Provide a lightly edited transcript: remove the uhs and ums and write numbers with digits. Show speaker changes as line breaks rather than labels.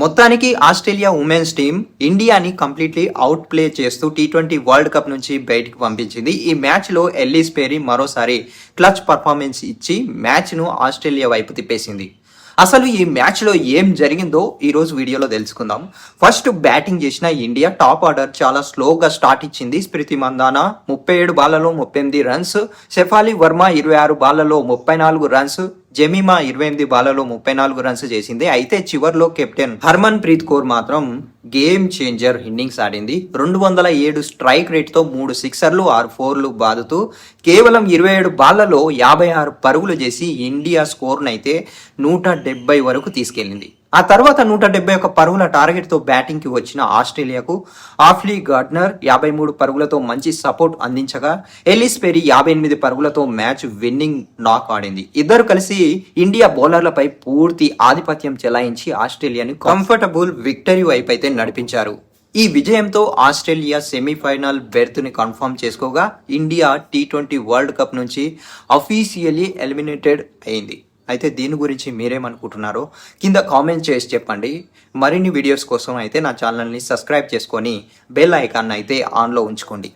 మొత్తానికి Australia women's team ఇండియాని completely out play చేస్తూ T20 వరల్డ్ కప్ నుంచి బయటికి పంపించింది. ఈ మ్యాచ్లో ఎల్లిస్ పేరీ మరోసారి క్లచ్ పర్ఫార్మెన్స్ ఇచ్చి మ్యాచ్ను ఆస్ట్రేలియా వైపు తిప్పేసింది. అసలు ఈ మ్యాచ్లో ఏం జరిగిందో ఈరోజు వీడియోలో తెలుసుకుందాం. ఫస్ట్ బ్యాటింగ్ చేసిన ఇండియా టాప్ ఆర్డర్ చాలా స్లోగా స్టార్ట్ ఇచ్చింది. స్మృతి Mandanna 37 బాళ్లలో 38 runs, Shefali Varma 26 బాళ్లలో 34 runs, Jemimah 28 బాళ్లలో 34 runs చేసింది. అయితే చివర్లో కెప్టెన్ హర్మన్ ప్రీత్ కౌర్ మాత్రం గేమ్ చేంజర్ ఇన్నింగ్స్ ఆడింది. 207 స్ట్రైక్ రేట్ తో 3 సిక్సర్లు 6 ఫోర్లు బాదుతూ కేవలం 27 బాళ్లలో 56 పరుగులు చేసి ఇండియా స్కోర్నైతే 170 వరకు తీసుకెళ్లింది. ఆ తర్వాత 171 పరుగుల టార్గెట్తో బ్యాటింగ్కి వచ్చిన ఆస్ట్రేలియాకు ఆఫ్లీ గార్డ్నర్ 53 పరుగులతో మంచి సపోర్ట్ అందించగా ఎల్లిస్ పెరీ 58 పరుగులతో మ్యాచ్ విన్నింగ్ నాక్ ఆడింది. ఇద్దరు కలిసి ఇండియా బౌలర్లపై పూర్తి ఆధిపత్యం చెలాయించి ఆస్ట్రేలియాని కంఫర్టబుల్ విక్టరీ వైపు అయితే నడిపించారు. ఈ విజయంతో ఆస్ట్రేలియా సెమీఫైనల్ బెర్త్ని కన్ఫర్మ్ చేసుకోగా ఇండియా T20 వరల్డ్ కప్ నుంచి అఫీషియల్లీ ఎలిమినేటెడ్ అయింది. అయితే దీని గురించి మీరేమనుకుంటున్నారో కింద కామెంట్ చేసి చెప్పండి. మరిన్ని వీడియోస్ కోసం అయితే నా ఛానల్ని సబ్స్క్రైబ్ చేసుకొని బెల్ ఐకాన్ అయితే ఆన్లో ఉంచుకోండి.